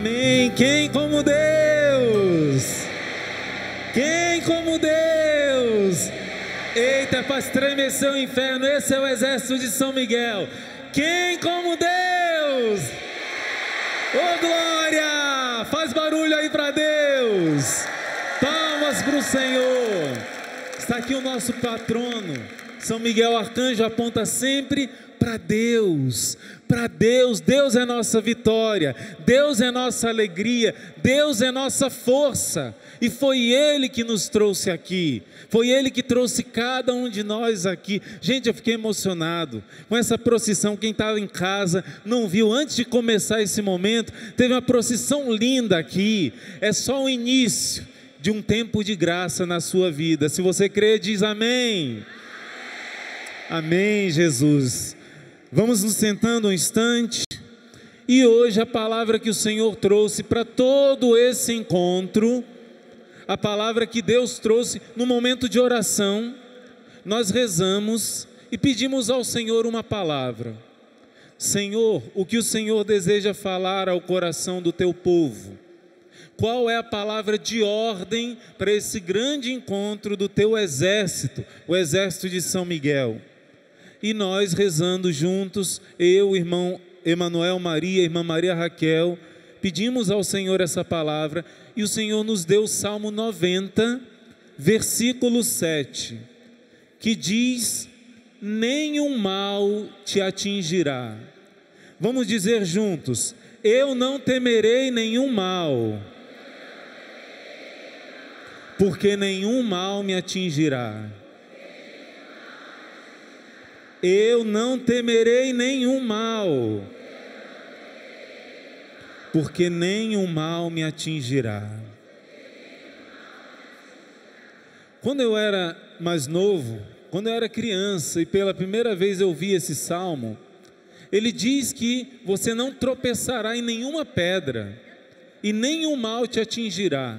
Amém. Quem como Deus? Quem como Deus? Eita, faz estremecer o inferno. Esse é o exército de São Miguel. Quem como Deus? Ô glória! Faz barulho aí para Deus. Palmas para o Senhor. Está aqui o nosso patrono, São Miguel Arcanjo, aponta sempre para Deus. Para Deus. Deus é nossa vitória, Deus é nossa alegria, Deus é nossa força. E foi Ele que nos trouxe aqui, foi Ele que trouxe cada um de nós aqui. Gente, eu fiquei emocionado com essa procissão. Quem estava em casa não viu, antes de começar esse momento, teve uma procissão linda aqui. É só o início de um tempo de graça na sua vida. Se você crê, diz amém. Amém, Jesus. Vamos nos sentando um instante. E hoje a palavra que o Senhor trouxe para todo esse encontro, a palavra que Deus trouxe no momento de oração, nós rezamos e pedimos ao Senhor uma palavra. Senhor, o que o Senhor deseja falar ao coração do teu povo? Qual é a palavra de ordem para esse grande encontro do teu exército, o exército de São Miguel? E nós rezando juntos, eu, irmão Emanuel Maria, irmã Maria Raquel, pedimos ao Senhor essa palavra, e o Senhor nos deu o Salmo 90, versículo 7, que diz: nenhum mal te atingirá. Vamos dizer juntos: eu não temerei nenhum mal, porque nenhum mal me atingirá. Eu não temerei nenhum mal, porque nenhum mal me atingirá. Quando eu era mais novo, quando eu era criança e pela primeira vez eu vi esse salmo, ele diz que você não tropeçará em nenhuma pedra e nenhum mal te atingirá.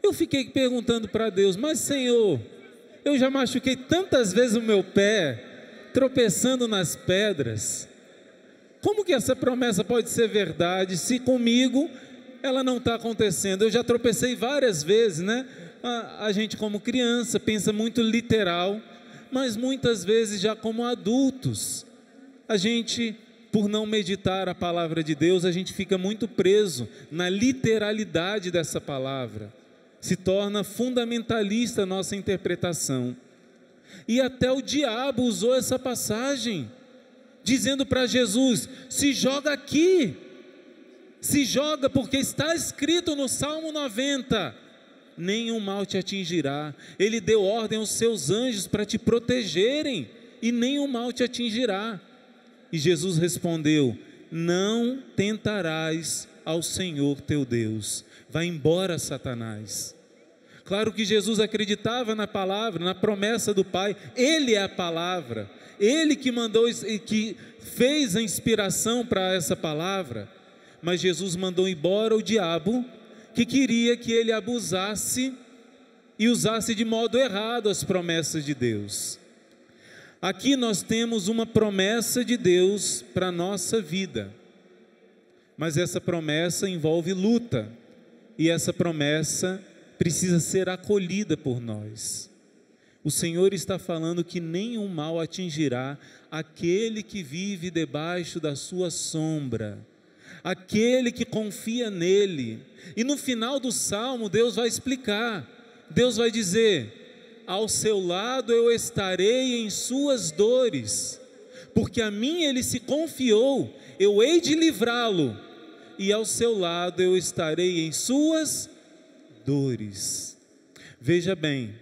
Eu fiquei perguntando para Deus: mas Senhor, eu já machuquei tantas vezes o meu pé tropeçando nas pedras. Como que essa promessa pode ser verdade se comigo ela não está acontecendo? Eu já tropecei várias vezes, né? A gente como criança pensa muito literal, mas muitas vezes já como adultos, a gente, por não meditar a palavra de Deus, a gente fica muito preso na literalidade dessa palavra, se torna fundamentalista a nossa interpretação. E até o diabo usou essa passagem, dizendo para Jesus: se joga aqui, se joga, porque está escrito no Salmo 90, nenhum mal te atingirá. Ele deu ordem aos seus anjos para te protegerem, e nenhum mal te atingirá. E Jesus respondeu: não tentarás ao Senhor teu Deus. Vai embora, Satanás. Claro que Jesus acreditava na palavra, na promessa do Pai. Ele é a palavra, Ele que mandou e que fez a inspiração para essa palavra. Mas Jesus mandou embora o diabo, que queria que ele abusasse e usasse de modo errado as promessas de Deus. Aqui nós temos uma promessa de Deus para a nossa vida, mas essa promessa envolve luta, e essa promessa precisa ser acolhida por nós. O Senhor está falando que nenhum mal atingirá aquele que vive debaixo da sua sombra, aquele que confia nele. E no final do salmo Deus vai explicar, Deus vai dizer: ao seu lado eu estarei em suas dores, porque a mim ele se confiou, eu hei de livrá-lo, e ao seu lado eu estarei em suas dores. Veja bem,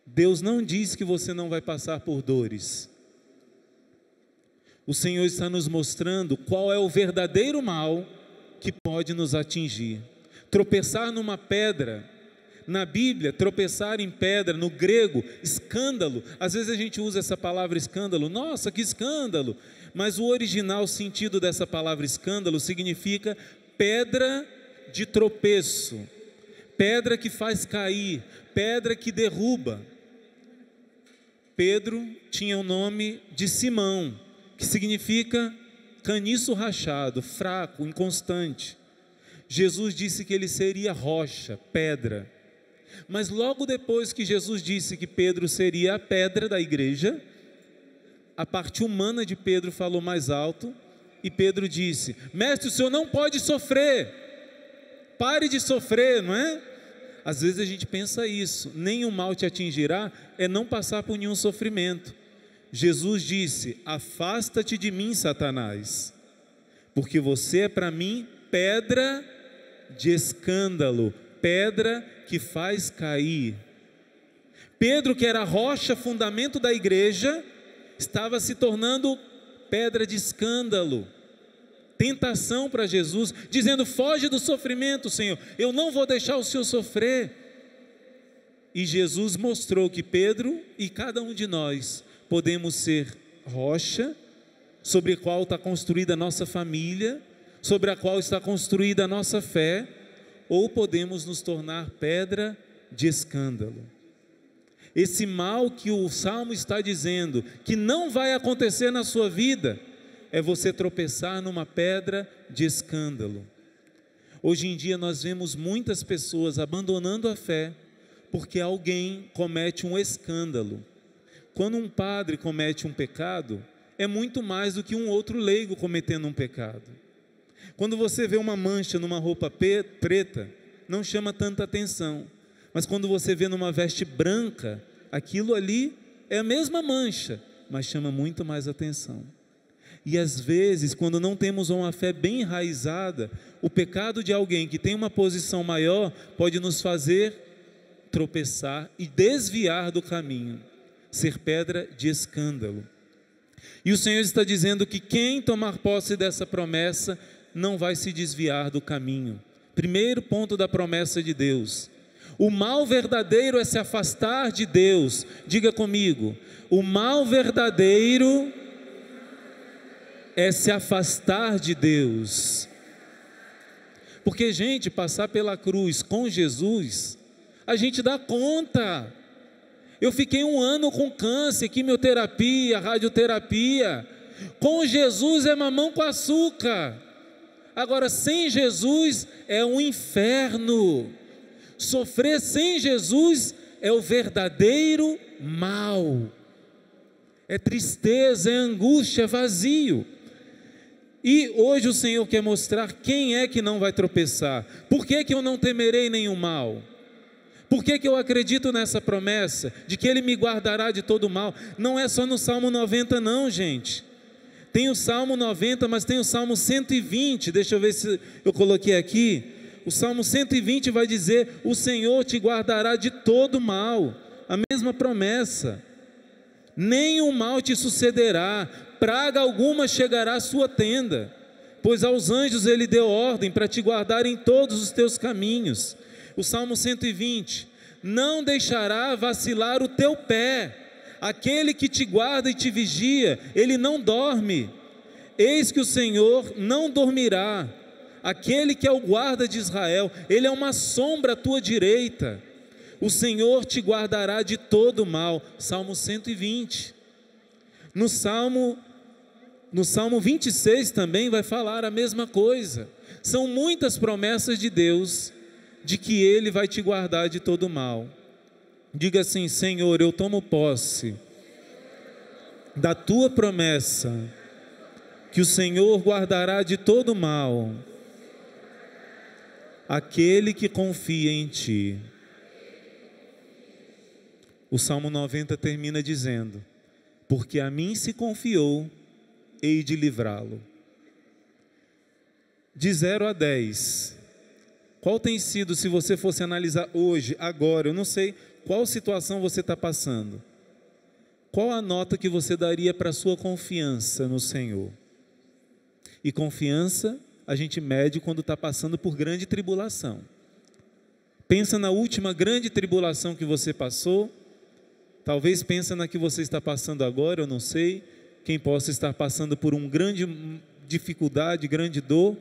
Deus não diz que você não vai passar por dores. O Senhor está nos mostrando qual é o verdadeiro mal que pode nos atingir. Tropeçar numa pedra, na Bíblia, tropeçar em pedra, no grego, escândalo. Às vezes a gente usa essa palavra escândalo, nossa, que escândalo! Mas o original sentido dessa palavra escândalo significa pedra de tropeço, pedra que faz cair, pedra que derruba. Pedro tinha o nome de Simão, que significa caniço rachado, fraco, inconstante. Jesus disse que ele seria rocha, pedra. Mas logo depois que Jesus disse que Pedro seria a pedra da igreja, a parte humana de Pedro falou mais alto, e Pedro disse: mestre, o senhor não pode sofrer, pare de sofrer, não é? Às vezes a gente pensa isso, nenhum mal te atingirá, é não passar por nenhum sofrimento. Jesus disse: afasta-te de mim, Satanás, porque você é para mim pedra de escândalo, pedra que faz cair. Pedro, que era a rocha, fundamento da igreja, estava se tornando pedra de escândalo, tentação para Jesus, dizendo: foge do sofrimento, Senhor, eu não vou deixar o Senhor sofrer. E Jesus mostrou que Pedro e cada um de nós podemos ser rocha, sobre a qual está construída a nossa família, sobre a qual está construída a nossa fé, ou podemos nos tornar pedra de escândalo. Esse mal que o Salmo está dizendo que não vai acontecer na sua vida, é você tropeçar numa pedra de escândalo. Hoje em dia nós vemos muitas pessoas abandonando a fé, porque alguém comete um escândalo. Quando um padre comete um pecado, é muito mais do que um outro leigo cometendo um pecado. Quando você vê uma mancha numa roupa preta, não chama tanta atenção. Mas quando você vê numa veste branca, aquilo ali é a mesma mancha, mas chama muito mais atenção. E às vezes, quando não temos uma fé bem enraizada, o pecado de alguém que tem uma posição maior pode nos fazer tropeçar e desviar do caminho, ser pedra de escândalo. E o Senhor está dizendo que quem tomar posse dessa promessa não vai se desviar do caminho. Primeiro ponto da promessa de Deus: o mal verdadeiro é se afastar de Deus. Diga comigo: o mal verdadeiro é se afastar de Deus. Porque, gente, passar pela cruz com Jesus, a gente dá conta. Eu fiquei 1 ano com câncer, quimioterapia, radioterapia. Com Jesus é mamão com açúcar. Agora, sem Jesus é um inferno. Sofrer sem Jesus é o verdadeiro mal. É tristeza, é angústia, é vazio. E hoje o Senhor quer mostrar quem é que não vai tropeçar. Por que que eu não temerei nenhum mal? Por que que eu acredito nessa promessa de que Ele me guardará de todo mal? Não é só no Salmo 90 não, gente. Tem o Salmo 90, mas tem o Salmo 120, deixa eu ver se eu coloquei aqui. O Salmo 120 vai dizer: o Senhor te guardará de todo mal. A mesma promessa. Nenhum mal te sucederá, praga alguma chegará à sua tenda, pois aos anjos Ele deu ordem para te guardar em todos os teus caminhos. O Salmo 120: não deixará vacilar o teu pé, aquele que te guarda e te vigia, Ele não dorme. Eis que o Senhor não dormirá, aquele que é o guarda de Israel, Ele é uma sombra à tua direita. O Senhor te guardará de todo mal. Salmo 120. No Salmo 26 também vai falar a mesma coisa. São muitas promessas de Deus de que Ele vai te guardar de todo mal. Diga assim: Senhor, eu tomo posse da tua promessa, que o Senhor guardará de todo mal aquele que confia em ti. O Salmo 90 termina dizendo: porque a mim se confiou, hei de livrá-lo. De 0 a 10, qual tem sido, se você fosse analisar hoje, agora, eu não sei qual situação você está passando, qual a nota que você daria para a sua confiança no Senhor? E confiança a gente mede quando está passando por grande tribulação. Pensa na última grande tribulação que você passou. Talvez pensa na que você está passando agora, eu não sei. Quem possa estar passando por uma grande dificuldade, grande dor.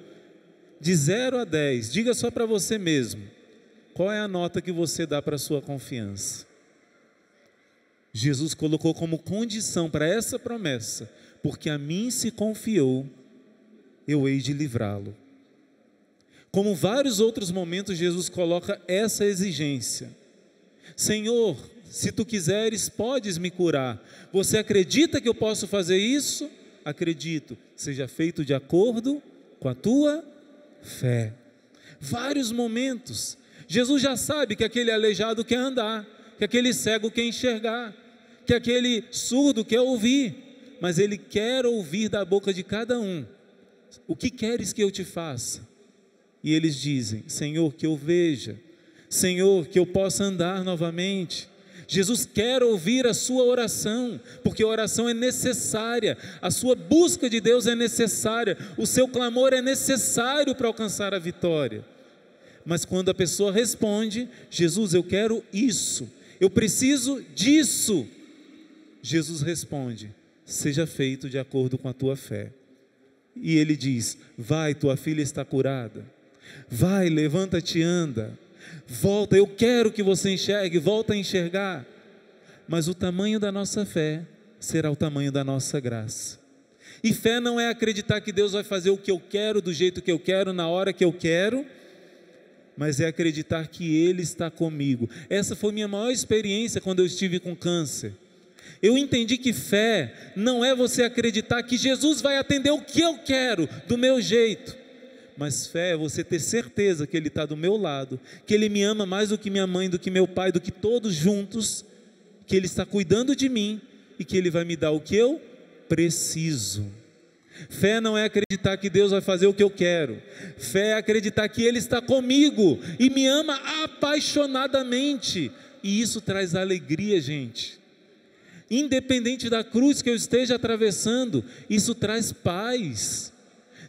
De 0 a 10, diga só para você mesmo, qual é a nota que você dá para a sua confiança? Jesus colocou como condição para essa promessa: porque a mim se confiou, eu hei de livrá-lo. Como vários outros momentos, Jesus coloca essa exigência: Senhor, se tu quiseres, podes me curar. Você acredita que eu posso fazer isso? Acredito. Seja feito de acordo com a tua fé. Vários momentos. Jesus já sabe que aquele aleijado quer andar, que aquele cego quer enxergar, que aquele surdo quer ouvir, mas Ele quer ouvir da boca de cada um: o que queres que eu te faça? E eles dizem: Senhor, que eu veja, Senhor, que eu possa andar novamente. Jesus quer ouvir a sua oração, porque a oração é necessária, a sua busca de Deus é necessária, o seu clamor é necessário para alcançar a vitória. Mas quando a pessoa responde: Jesus, eu quero isso, eu preciso disso, Jesus responde: seja feito de acordo com a tua fé. E Ele diz: vai, tua filha está curada, vai, levanta-te, anda, volta, eu quero que você enxergue, volta a enxergar. Mas o tamanho da nossa fé será o tamanho da nossa graça. E fé não é acreditar que Deus vai fazer o que eu quero, do jeito que eu quero, na hora que eu quero, mas é acreditar que Ele está comigo. Essa foi minha maior experiência quando eu estive com câncer. Eu entendi que fé não é você acreditar que Jesus vai atender o que eu quero, do meu jeito. Mas fé é você ter certeza que Ele está do meu lado, que Ele me ama mais do que minha mãe, do que meu pai, do que todos juntos, que Ele está cuidando de mim e que Ele vai me dar o que eu preciso. Fé não é acreditar que Deus vai fazer o que eu quero. Fé é acreditar que Ele está comigo e me ama apaixonadamente. E isso traz alegria, gente. Independente da cruz que eu esteja atravessando, isso traz paz.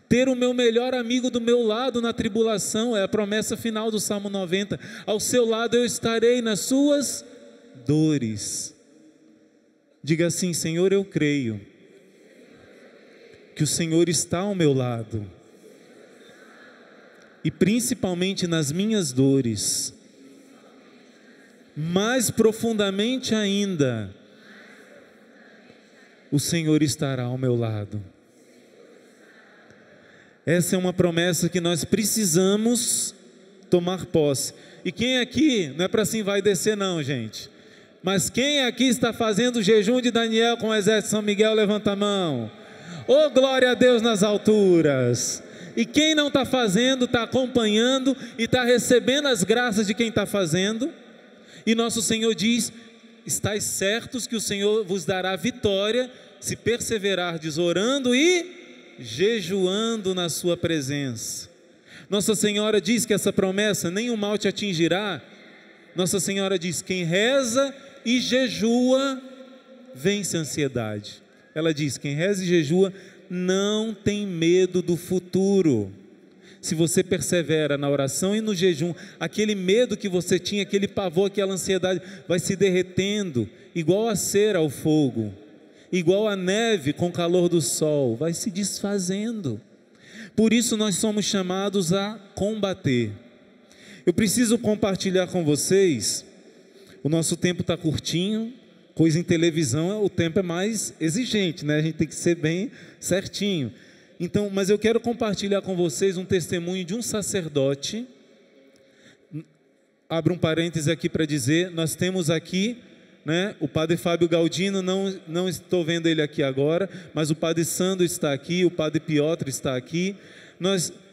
Ter o meu melhor amigo do meu lado na tribulação é a promessa final do Salmo 90. Ao seu lado eu estarei nas suas dores. Diga assim: Senhor, eu creio que o Senhor está ao meu lado, e principalmente nas minhas dores, mais profundamente ainda, o Senhor estará ao meu lado. Essa é uma promessa que nós precisamos tomar posse. E quem aqui, não é para assim vai descer não, gente, mas quem aqui está fazendo o jejum de Daniel com o exército de São Miguel, levanta a mão. Oh, glória a Deus nas alturas. E quem não está fazendo, está acompanhando e está recebendo as graças de quem está fazendo. E nosso Senhor diz: estais certos que o Senhor vos dará vitória, se perseverardes orando e jejuando na sua presença. Nossa Senhora diz que essa promessa: nenhum mal te atingirá. Nossa Senhora diz: quem reza e jejua vence a ansiedade. Ela diz: quem reza e jejua não tem medo do futuro. Se você persevera na oração e no jejum, aquele medo que você tinha, aquele pavor, aquela ansiedade, vai se derretendo, igual a cera ao fogo, igual a neve com o calor do sol, vai se desfazendo. Por isso nós somos chamados a combater. Eu preciso compartilhar com vocês, o nosso tempo está curtinho, coisa em televisão, o tempo é mais exigente, né? A gente tem que ser bem certinho. Então, mas eu quero compartilhar com vocês um testemunho de um sacerdote. Abro um parêntese aqui para dizer, nós temos aqui, né, o padre Fábio Galdino, não estou vendo ele aqui agora, mas o padre Sandro está aqui, o padre Piotr está aqui.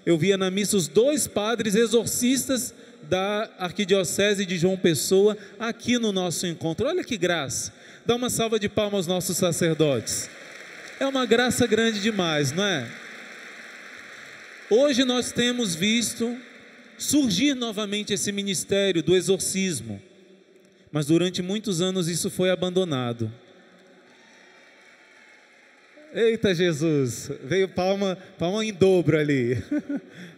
Eu via na missa os 2 padres exorcistas da Arquidiocese de João Pessoa aqui no nosso encontro. Olha que graça. Dá uma salva de palmas aos nossos sacerdotes. É uma graça grande demais, não é? Hoje nós temos visto surgir novamente esse ministério do exorcismo, mas durante muitos anos isso foi abandonado. Eita Jesus, veio palma em dobro ali.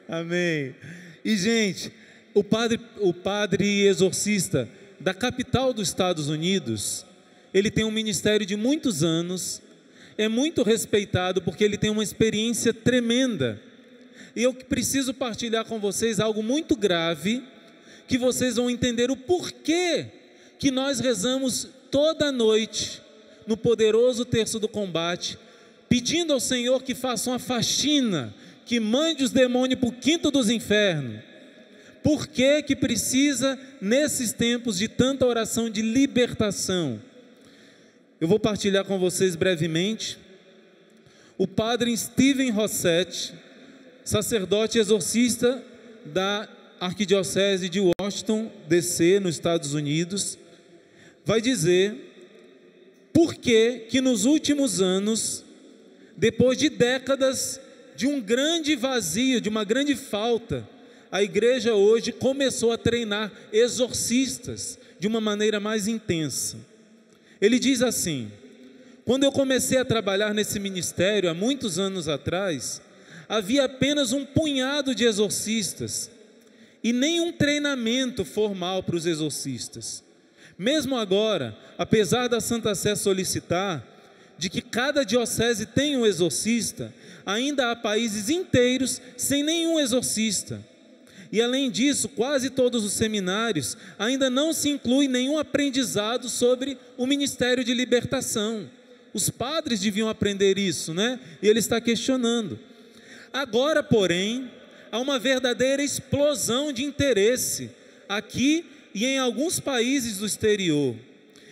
Amém. E gente, o padre exorcista da capital dos Estados Unidos, ele tem um ministério de muitos anos, é muito respeitado porque ele tem uma experiência tremenda. E eu preciso partilhar com vocês algo muito grave, que vocês vão entender o porquê que nós rezamos toda noite, no poderoso terço do combate, pedindo ao Senhor que faça uma faxina, que mande os demônios para o quinto dos infernos. Por que que precisa, nesses tempos de tanta oração de libertação? Eu vou partilhar com vocês brevemente. O padre Steven Rossetti, sacerdote exorcista da Arquidiocese de Washington, D.C., nos Estados Unidos, vai dizer por que nos últimos anos, depois de décadas de um grande vazio, de uma grande falta, a igreja hoje começou a treinar exorcistas de uma maneira mais intensa. Ele diz assim: quando eu comecei a trabalhar nesse ministério há muitos anos atrás, havia apenas um punhado de exorcistas e nenhum treinamento formal para os exorcistas. Mesmo agora, apesar da Santa Sé solicitar de que cada diocese tenha um exorcista, ainda há países inteiros sem nenhum exorcista. E além disso, quase todos os seminários ainda não se inclui nenhum aprendizado sobre o ministério de libertação. Os padres deviam aprender isso, né? E ele está questionando. Agora, porém, há uma verdadeira explosão de interesse aqui e em alguns países do exterior.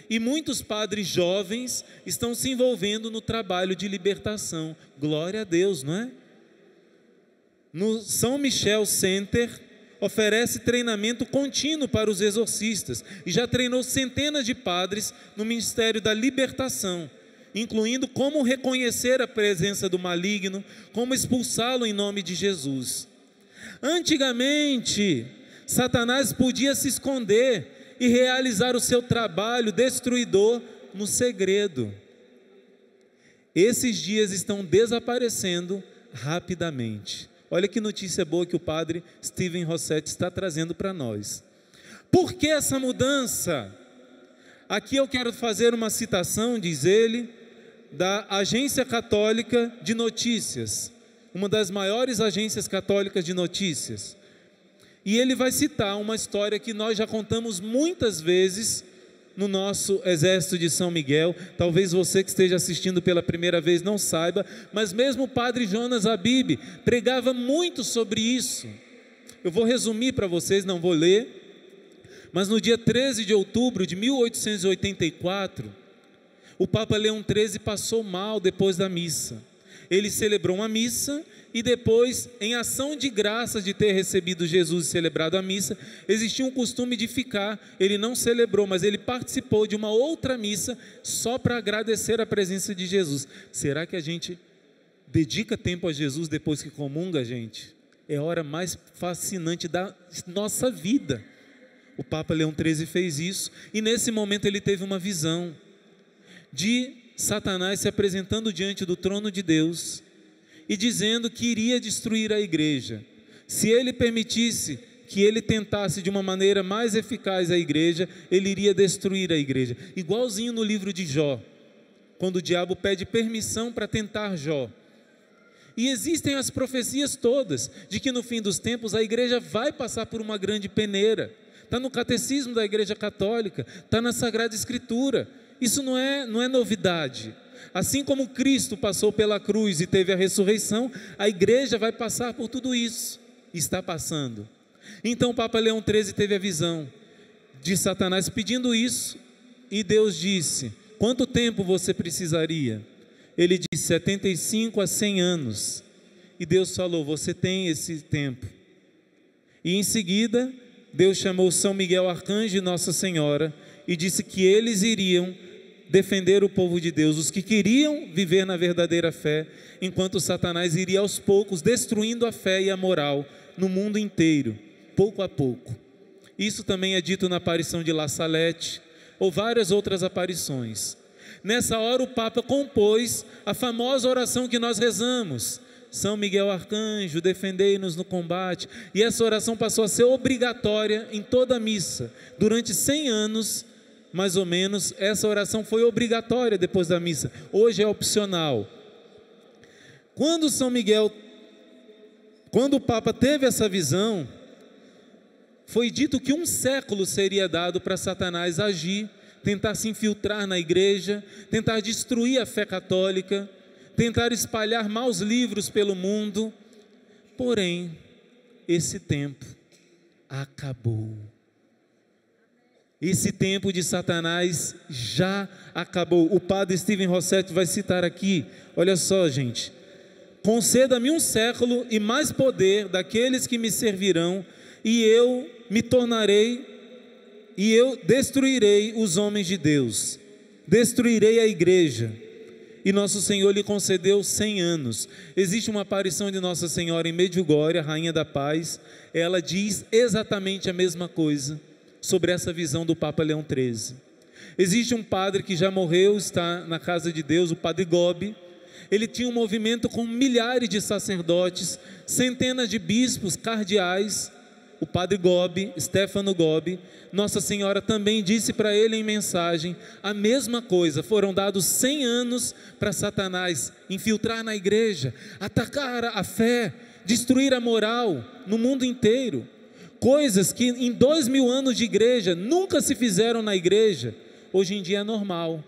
E muitos padres jovens estão se envolvendo no trabalho de libertação. Glória a Deus, não é? No São Michel Center, oferece treinamento contínuo para os exorcistas e já treinou centenas de padres no ministério da libertação, incluindo como reconhecer a presença do maligno, como expulsá-lo em nome de Jesus. Antigamente, Satanás podia se esconder e realizar o seu trabalho destruidor no segredo. Esses dias estão desaparecendo rapidamente. Olha que notícia boa que o padre Steven Rossetti está trazendo para nós. Por que essa mudança? Aqui eu quero fazer uma citação, diz ele, da Agência Católica de Notícias, uma das maiores agências católicas de notícias. E ele vai citar uma história que nós já contamos muitas vezes no nosso Exército de São Miguel. Talvez você que esteja assistindo pela primeira vez não saiba, mas mesmo o padre Jonas Abib pregava muito sobre isso. Eu vou resumir para vocês, não vou ler, mas no dia 13 de outubro de 1884, o Papa Leão XIII passou mal depois da missa. Ele celebrou uma missa e depois, em ação de graças de ter recebido Jesus e celebrado a missa, existia um costume de ficar. Ele não celebrou, mas ele participou de uma outra missa só para agradecer a presença de Jesus. Será que a gente dedica tempo a Jesus depois que comunga, gente? É a hora mais fascinante da nossa vida. O Papa Leão XIII fez isso e nesse momento ele teve uma visão de Satanás se apresentando diante do trono de Deus e dizendo que iria destruir a igreja. Se ele permitisse que ele tentasse de uma maneira mais eficaz a igreja, ele iria destruir a igreja. Igualzinho no livro de Jó, quando o diabo pede permissão para tentar Jó. E existem as profecias todas, de que no fim dos tempos a igreja vai passar por uma grande peneira. Está no catecismo da Igreja Católica, está na Sagrada Escritura. Isso não é novidade. Assim como Cristo passou pela cruz e teve a ressurreição, a igreja vai passar por tudo isso, está passando. Então o Papa Leão XIII teve a visão de Satanás pedindo isso, e Deus disse: quanto tempo você precisaria? Ele disse 75 a 100 anos, e Deus falou: você tem esse tempo. E em seguida, Deus chamou São Miguel Arcanjo e Nossa Senhora, e disse que eles iriam defender o povo de Deus, os que queriam viver na verdadeira fé, enquanto Satanás iria aos poucos destruindo a fé e a moral no mundo inteiro, pouco a pouco. Isso também é dito na aparição de La Salette, ou várias outras aparições. Nessa hora o Papa compôs a famosa oração que nós rezamos: São Miguel Arcanjo, defendei-nos no combate. E essa oração passou a ser obrigatória em toda a missa. Durante 100 anos, mais ou menos, essa oração foi obrigatória depois da missa. Hoje é opcional. Quando o Papa teve essa visão, foi dito que um século seria dado para Satanás agir, tentar se infiltrar na igreja, tentar destruir a fé católica, tentar espalhar maus livros pelo mundo. porém, esse tempo acabou. Esse tempo de Satanás já acabou. O padre Steven Rossetti vai citar aqui, olha só, gente: conceda-me um século e mais poder daqueles que me servirão, e eu destruirei os homens de Deus, destruirei a igreja. E Nosso Senhor lhe concedeu 100 anos. Existe uma aparição de Nossa Senhora em Medjugorje, a Rainha da Paz. Ela diz exatamente a mesma coisa sobre essa visão do Papa Leão XIII. Existe um padre que já morreu, está na casa de Deus, o Padre Gobi. Ele tinha um movimento com milhares de sacerdotes, centenas de bispos, cardeais. O Padre Gobi, Stefano Gobi, Nossa Senhora também disse para ele em mensagem a mesma coisa. Foram dados 100 anos para Satanás infiltrar na igreja, atacar a fé, destruir a moral no mundo inteiro. Coisas que em 2000 anos de igreja nunca se fizeram na igreja, hoje em dia é normal.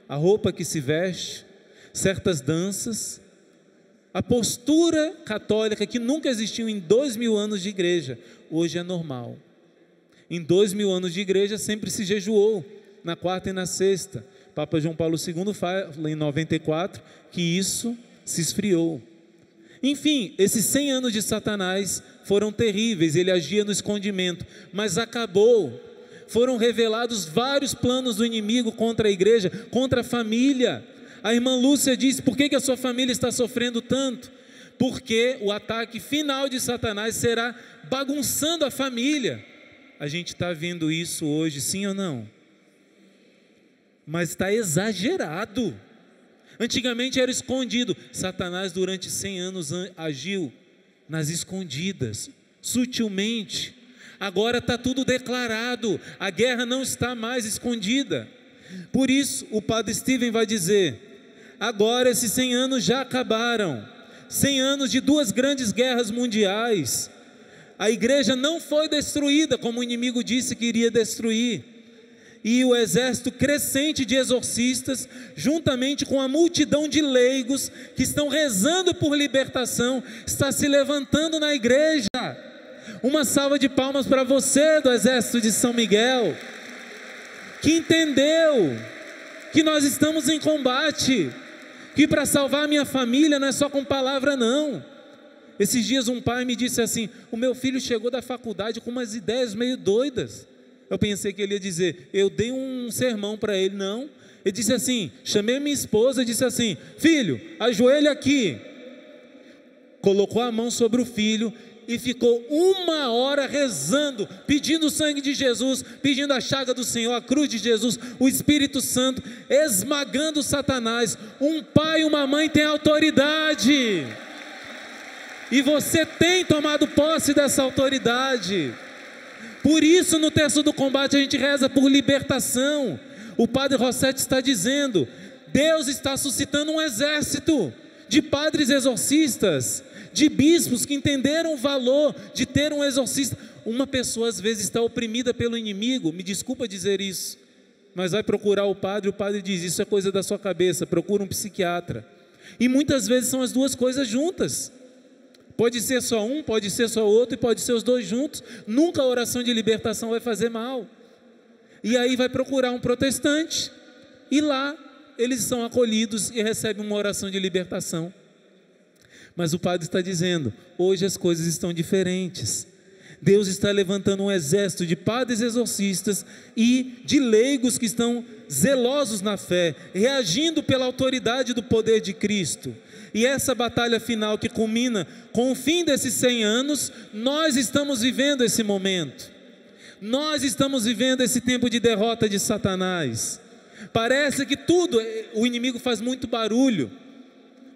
A roupa que se veste, certas danças, a postura católica que nunca existiu em 2000 anos de igreja, hoje é normal. Em 2000 anos de igreja sempre se jejuou, na quarta e na sexta. Papa João Paulo II fala em 94 que isso se esfriou. Enfim, esses 100 anos de Satanás foram terríveis, ele agia no escondimento, mas acabou. Foram revelados vários planos do inimigo contra a igreja, contra a família. A irmã Lúcia disse: por que a sua família está sofrendo tanto? Porque o ataque final de Satanás será bagunçando a família. A gente está vendo isso hoje, sim ou não? Mas está exagerado. Antigamente era escondido. Satanás durante 100 anos agiu nas escondidas, sutilmente. Agora está tudo declarado. A guerra não está mais escondida. Por isso o padre Steven vai dizer: agora esses 100 anos já acabaram. 100 anos de 2 grandes guerras mundiais. A igreja não foi destruída como o inimigo disse que iria destruir. E o exército crescente de exorcistas, juntamente com a multidão de leigos que estão rezando por libertação, está se levantando na igreja. Uma salva de palmas para você do exército de São Miguel, que entendeu que nós estamos em combate, que para salvar a minha família não é só com palavra não. Esses dias um pai me disse assim: o meu filho chegou da faculdade com umas ideias meio doidas. Eu pensei que ele ia dizer: eu dei um sermão para ele. Não, ele disse assim, chamei minha esposa e disse assim: filho, ajoelha aqui. Colocou a mão sobre o filho e ficou 1 hora rezando, pedindo o sangue de Jesus, pedindo a chaga do Senhor, a cruz de Jesus, o Espírito Santo, esmagando Satanás. Um pai e uma mãe têm autoridade, e você tem tomado posse dessa autoridade. Por isso no texto do combate a gente reza por libertação. O padre Rossetti está dizendo: Deus está suscitando um exército de padres exorcistas, de bispos que entenderam o valor de ter um exorcista. Uma pessoa às vezes está oprimida pelo inimigo, me desculpa dizer isso, mas vai procurar o padre diz: isso é coisa da sua cabeça, procura um psiquiatra. E muitas vezes são as duas coisas juntas. Pode ser só um, pode ser só outro, e pode ser os dois juntos. Nunca a oração de libertação vai fazer mal. E aí vai procurar um protestante, e lá eles são acolhidos e recebem uma oração de libertação. Mas o padre está dizendo: hoje as coisas estão diferentes. Deus está levantando um exército de padres exorcistas e de leigos que estão zelosos na fé, reagindo pela autoridade do poder de Cristo. E essa batalha final que culmina com o fim desses 100 anos, nós estamos vivendo esse momento. Nós estamos vivendo esse tempo de derrota de Satanás. Parece que tudo, o inimigo faz muito barulho.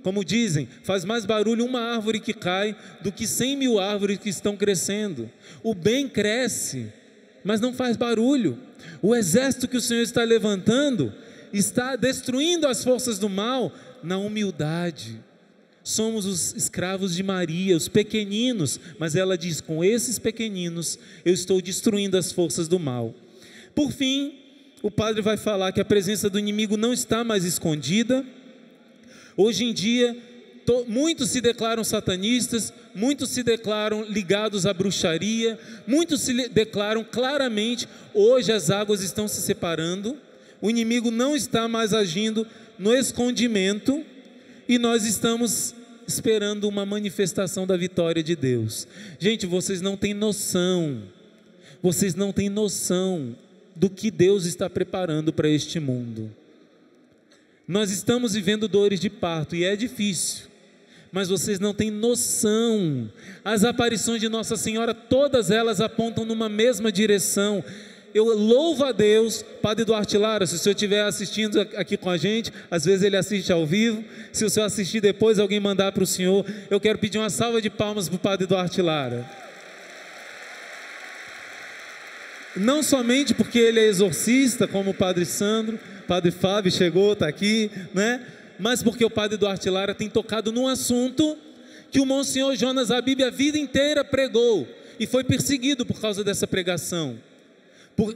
Como dizem, faz mais barulho uma árvore que cai do que 100.000 árvores que estão crescendo. O bem cresce, mas não faz barulho. O exército que o Senhor está levantando está destruindo as forças do mal na humildade. Somos os escravos de Maria, os pequeninos, mas ela diz: com esses pequeninos eu estou destruindo as forças do mal. Por fim, o padre vai falar que a presença do inimigo não está mais escondida. Hoje em dia, Muitos se declaram satanistas, muitos se declaram ligados à bruxaria, muitos se declaram claramente: hoje as águas estão se separando, o inimigo não está mais agindo no escondimento, e nós estamos esperando uma manifestação da vitória de Deus. Gente, vocês não têm noção do que Deus está preparando para este mundo. Nós estamos vivendo dores de parto e é difícil, mas vocês não têm noção. As aparições de Nossa Senhora, todas elas apontam numa mesma direção. Eu louvo a Deus. Padre Duarte Lara, se o senhor estiver assistindo aqui com a gente, às vezes ele assiste ao vivo, se o senhor assistir depois, alguém mandar para o senhor, eu quero pedir uma salva de palmas para o Padre Duarte Lara. Não somente porque ele é exorcista, como o Padre Sandro, Padre Fábio chegou, está aqui, né? Mas porque o Padre Duarte Lara tem tocado num assunto que o Monsenhor Jonas Habib a vida inteira pregou, e foi perseguido por causa dessa pregação.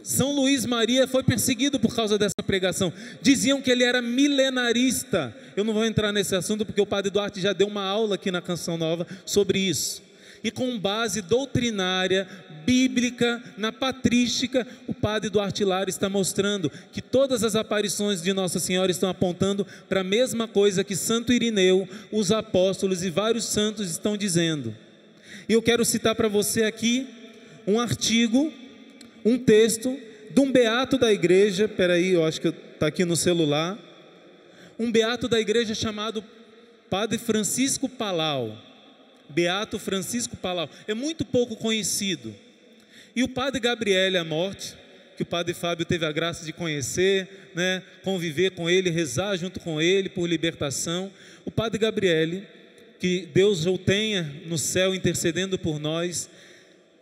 São Luís Maria foi perseguido por causa dessa pregação. Diziam que ele era milenarista. Eu não vou entrar nesse assunto porque o Padre Duarte já deu uma aula aqui na Canção Nova sobre isso. E com base doutrinária, bíblica, na patrística, o Padre Duarte Lara está mostrando que todas as aparições de Nossa Senhora estão apontando para a mesma coisa que Santo Irineu, os apóstolos e vários santos estão dizendo. E eu quero citar para você aqui um artigo, um texto de um beato da igreja. Peraí, eu acho que está aqui no celular. Um beato da igreja chamado Padre Francisco Palau. Beato Francisco Palau, é muito pouco conhecido. E o Padre Gabriele Amorte, que o Padre Fábio teve a graça de conhecer, né, conviver com ele, rezar junto com ele por libertação. O Padre Gabriele, que Deus o tenha no céu intercedendo por nós,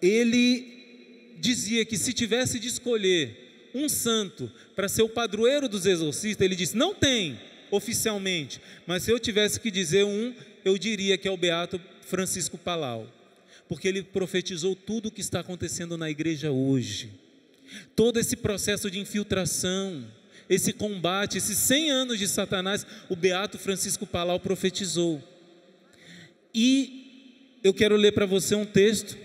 ele dizia que se tivesse de escolher um santo para ser o padroeiro dos exorcistas, ele disse: não tem oficialmente, mas se eu tivesse que dizer um, eu diria que é o Beato Francisco Palau, porque ele profetizou tudo o que está acontecendo na igreja hoje, todo esse processo de infiltração, esse combate, esses 100 anos de Satanás, o Beato Francisco Palau profetizou. E eu quero ler para você um texto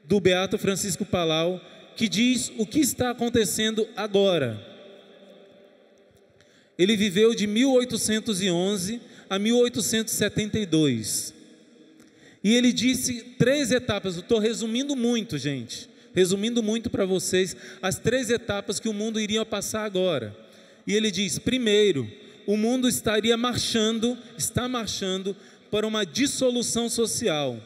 do Beato Francisco Palau, que diz o que está acontecendo agora. Ele viveu de 1811 a 1872, e ele disse 3 etapas, eu estou resumindo muito, gente, resumindo muito para vocês, as 3 etapas que o mundo iria passar agora. E ele diz: primeiro, o mundo está marchando para uma dissolução social,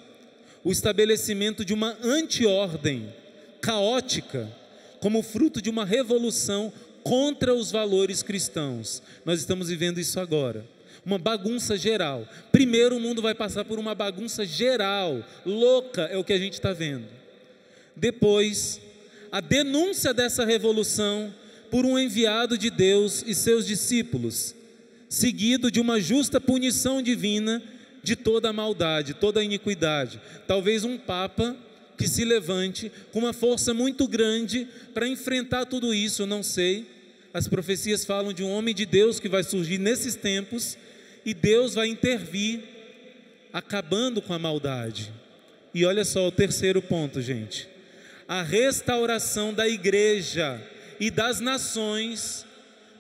o estabelecimento de uma anti-ordem caótica, como fruto de uma revolução contra os valores cristãos. Nós estamos vivendo isso agora, uma bagunça geral. Primeiro, o mundo vai passar por uma bagunça geral, louca, é o que a gente está vendo. Depois, a denúncia dessa revolução por um enviado de Deus e seus discípulos, seguido de uma justa punição divina de toda a maldade, toda a iniquidade. Talvez um Papa que se levante com uma força muito grande para enfrentar tudo isso, eu não sei. As profecias falam de um homem de Deus que vai surgir nesses tempos, e Deus vai intervir, acabando com a maldade. E olha só o terceiro ponto, gente: a restauração da igreja e das nações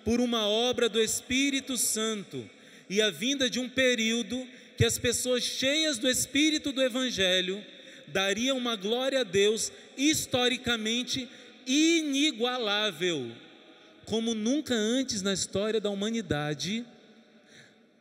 por uma obra do Espírito Santo, e a vinda de um período que as pessoas cheias do Espírito do Evangelho dariam uma glória a Deus historicamente inigualável, como nunca antes na história da humanidade.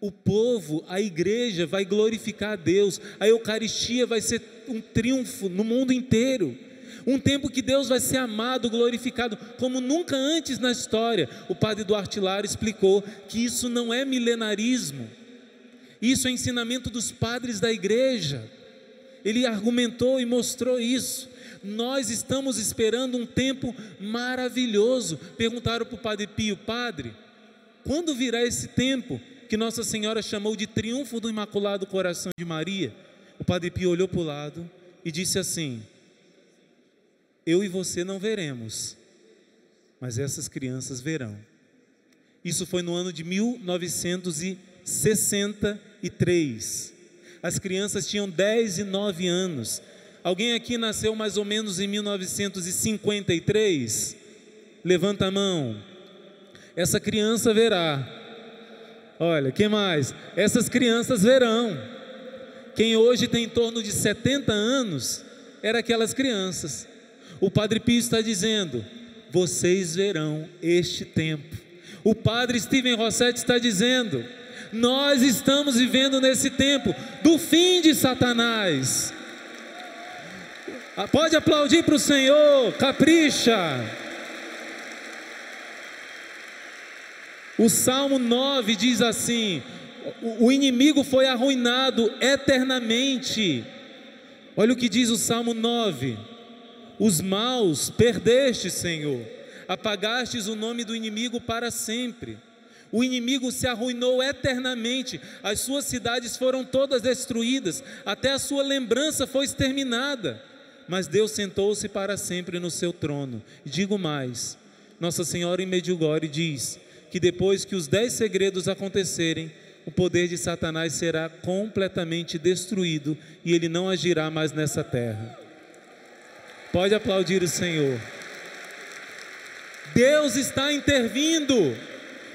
O povo, a igreja vai glorificar a Deus, a Eucaristia vai ser um triunfo no mundo inteiro, um tempo que Deus vai ser amado, glorificado, como nunca antes na história. O Padre Duarte Lara explicou que isso não é milenarismo, isso é ensinamento dos padres da igreja. Ele argumentou e mostrou isso. Nós estamos esperando um tempo maravilhoso. Perguntaram para o Padre Pio: padre, quando virá esse tempo que Nossa Senhora chamou de triunfo do Imaculado Coração de Maria? O Padre Pio olhou para o lado e disse assim: eu e você não veremos, mas essas crianças verão. Isso foi no ano de 1962. 3. As crianças tinham 10 e 9 anos. Alguém aqui nasceu mais ou menos em 1953? Levanta a mão. Essa criança verá. Olha, quem mais? Essas crianças verão. Quem hoje tem em torno de 70 anos, era aquelas crianças. O Padre Pio está dizendo: vocês verão este tempo. O Padre Steven Rossetti está dizendo: nós estamos vivendo nesse tempo do fim de Satanás. Pode aplaudir para o Senhor, capricha. O Salmo 9 diz assim: o inimigo foi arruinado eternamente. Olha o que diz o Salmo 9: os maus perdeste, Senhor, apagastes o nome do inimigo para sempre. O inimigo se arruinou eternamente, as suas cidades foram todas destruídas, até a sua lembrança foi exterminada. Mas Deus sentou-se para sempre no seu trono. E digo mais, Nossa Senhora em Medjugorje diz que depois que os 10 segredos acontecerem, o poder de Satanás será completamente destruído e ele não agirá mais nessa terra. Pode aplaudir o Senhor. Deus está intervindo,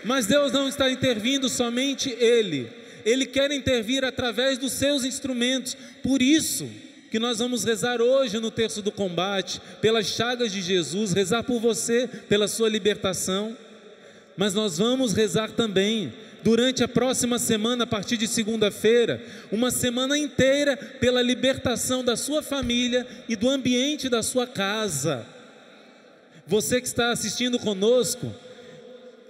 mas Deus não está intervindo somente Ele quer intervir através dos seus instrumentos. Por isso que nós vamos rezar hoje no terço do combate, pelas chagas de Jesus, rezar por você, pela sua libertação. Mas nós vamos rezar também, durante a próxima semana, a partir de segunda-feira, uma semana inteira, pela libertação da sua família e do ambiente da sua casa. Você que está assistindo conosco,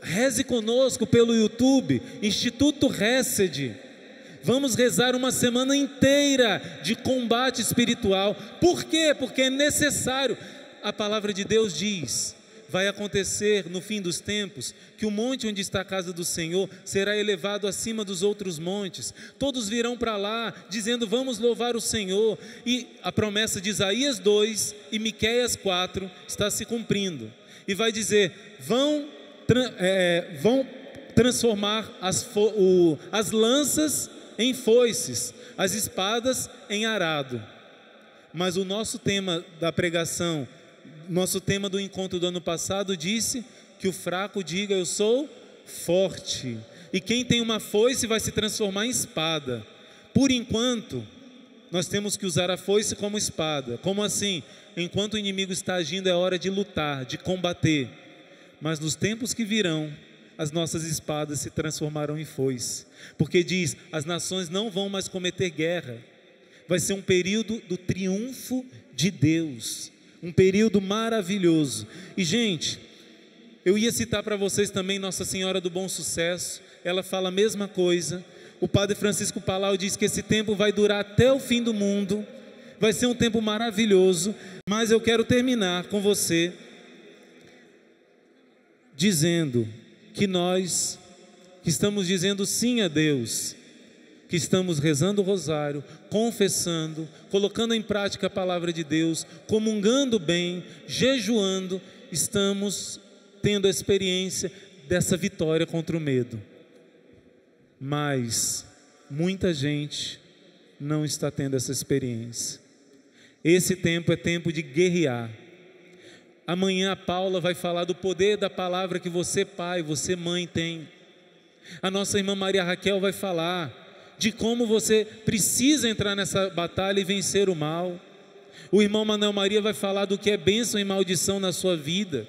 reze conosco pelo YouTube, Instituto Hesed. Vamos rezar uma semana inteira de combate espiritual. Por quê? Porque é necessário. A palavra de Deus diz: vai acontecer no fim dos tempos que o monte onde está a casa do Senhor será elevado acima dos outros montes. Todos virão para lá dizendo: vamos louvar o Senhor. E a promessa de Isaías 2 e Miqueias 4 está se cumprindo. E vai dizer: vão transformar as lanças em foices, as espadas em arado. Mas o nosso tema da pregação, nosso tema do encontro do ano passado disse que o fraco diga: eu sou forte. E quem tem uma foice vai se transformar em espada. Por enquanto, nós temos que usar a foice como espada. Como assim? Enquanto o inimigo está agindo, é hora de lutar, de combater. Mas nos tempos que virão, as nossas espadas se transformarão em foice. Porque diz: as nações não vão mais cometer guerra. Vai ser um período do triunfo de Deus. Um período maravilhoso. E gente, eu ia citar para vocês também Nossa Senhora do Bom Sucesso. Ela fala a mesma coisa. O Padre Francisco Palau diz que esse tempo vai durar até o fim do mundo. Vai ser um tempo maravilhoso. Mas eu quero terminar com você dizendo que nós que estamos dizendo sim a Deus, que estamos rezando o rosário, confessando, colocando em prática a palavra de Deus, comungando bem, jejuando, estamos tendo a experiência dessa vitória contra o medo. Mas muita gente não está tendo essa experiência. Esse tempo é tempo de guerrear. Amanhã a Paula vai falar do poder da palavra que você pai, você mãe tem. A nossa irmã Maria Raquel vai falar de como você precisa entrar nessa batalha e vencer o mal. O irmão Manuel Maria vai falar do que é bênção e maldição na sua vida.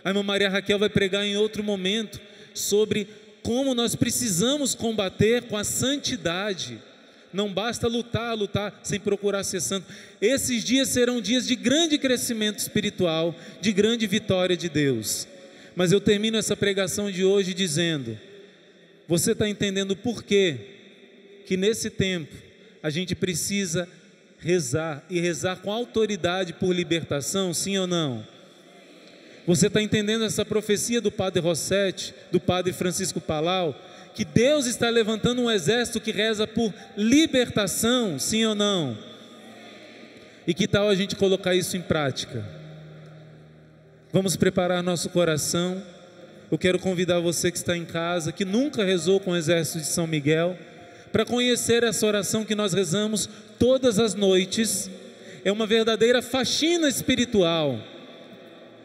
A irmã Maria Raquel vai pregar em outro momento sobre como nós precisamos combater com a santidade. Não basta lutar sem procurar ser santo. Esses dias serão dias de grande crescimento espiritual, de grande vitória de Deus. Mas eu termino essa pregação de hoje dizendo: você está entendendo por quê que nesse tempo a gente precisa rezar, e rezar com autoridade por libertação, sim ou não? Você está entendendo essa profecia do Padre Rossetti, do Padre Francisco Palau, que Deus está levantando um exército que reza por libertação, sim ou não? E que tal a gente colocar isso em prática? Vamos preparar nosso coração. Eu quero convidar você que está em casa, que nunca rezou com o exército de São Miguel, para conhecer essa oração que nós rezamos todas as noites. É uma verdadeira faxina espiritual.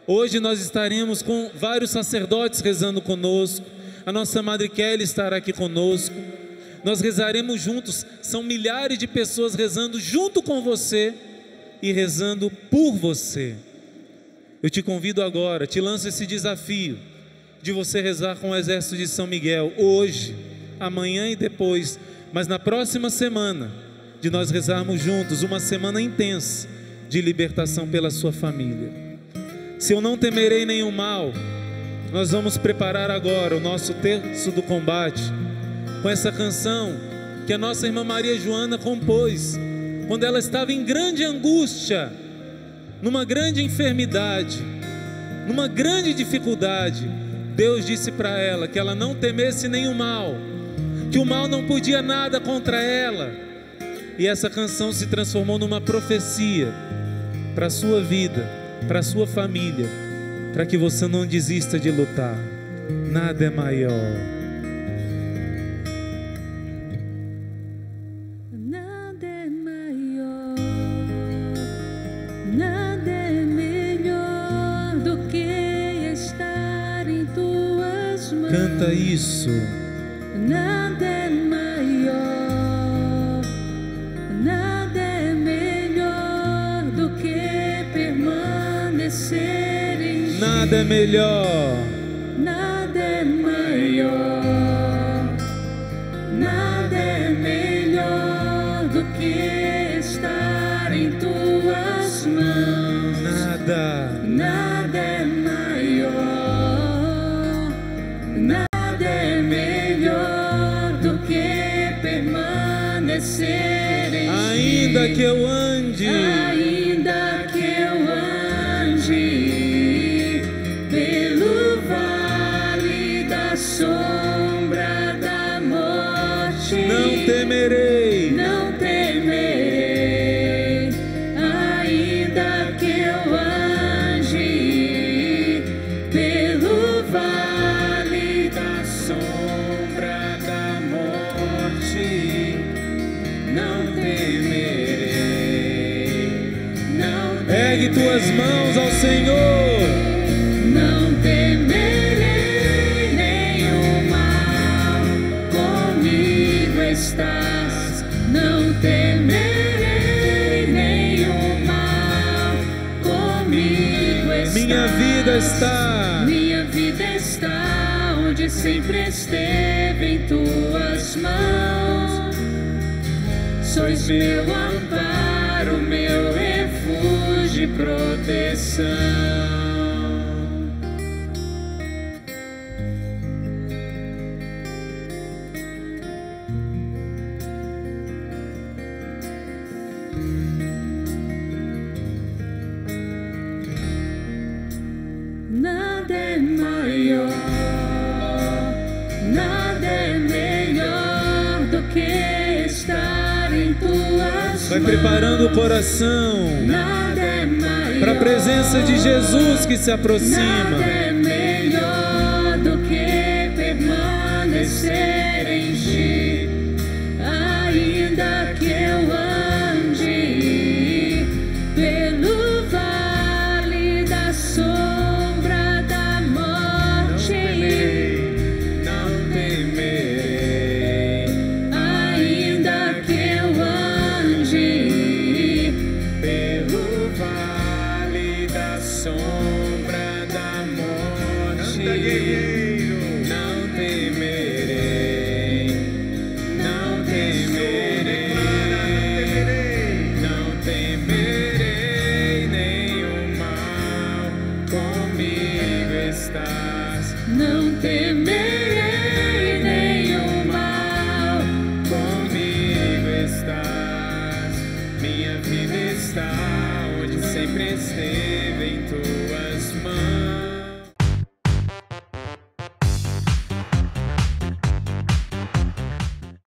Hoje nós estaremos com vários sacerdotes rezando conosco. A nossa Madre Kelly estará aqui conosco. Nós rezaremos juntos. São milhares de pessoas rezando junto com você e rezando por você. Eu te convido agora, te lanço esse desafio de você rezar com o exército de São Miguel hoje, amanhã e depois, mas na próxima semana, de nós rezarmos juntos uma semana intensa de libertação pela sua família. Se eu não temerei nenhum mal, nós vamos preparar agora o nosso terço do combate com essa canção que a nossa irmã Maria Joana compôs quando ela estava em grande angústia, numa grande enfermidade, numa grande dificuldade. Deus disse para ela que ela não temesse nenhum mal, que o mal não podia nada contra ela. E essa canção se transformou numa profecia para a sua vida, para a sua família, para que você não desista de lutar. Nada é maior. Nada é maior, nada é melhor do que estar em tuas mãos. Canta isso. Nada é maior, nada é melhor do que permanecer em ti. Nada é melhor, Nada é maior, nada é melhor do que estar em tuas mãos. Nada é maior, nada é melhor do que permanecer em ti. ainda que eu ande, Ainda que eu ande pelo vale da sombra da morte, não temerei. não temerei. Ainda que eu ande pelo vale da sombra da morte, não temerei. Não Ergue tuas mãos ao Senhor. Não temerei nenhum mal, comigo estás. Não temerei nenhum mal, comigo estás. Minha vida está, Minha vida está onde sempre esteve, em tuas mãos. Sois meu amparo, meu refúgio e proteção. Nada é maior, nada é melhor do que estar em tuas vai mãos. preparando o coração Nada é maior, para a presença de Jesus que se nada aproxima. é melhor do que permanecer em ti. Ainda que eu ande pelo vale da sombra da morte, Não temerei. ainda que eu ande Pelo vale da sombra da morte, não temerei, não temerei, não temerei nenhum mal, comigo estás. não temerei nenhum mal. Comigo estás, minha vida está onde sempre esteve, em tuas mãos.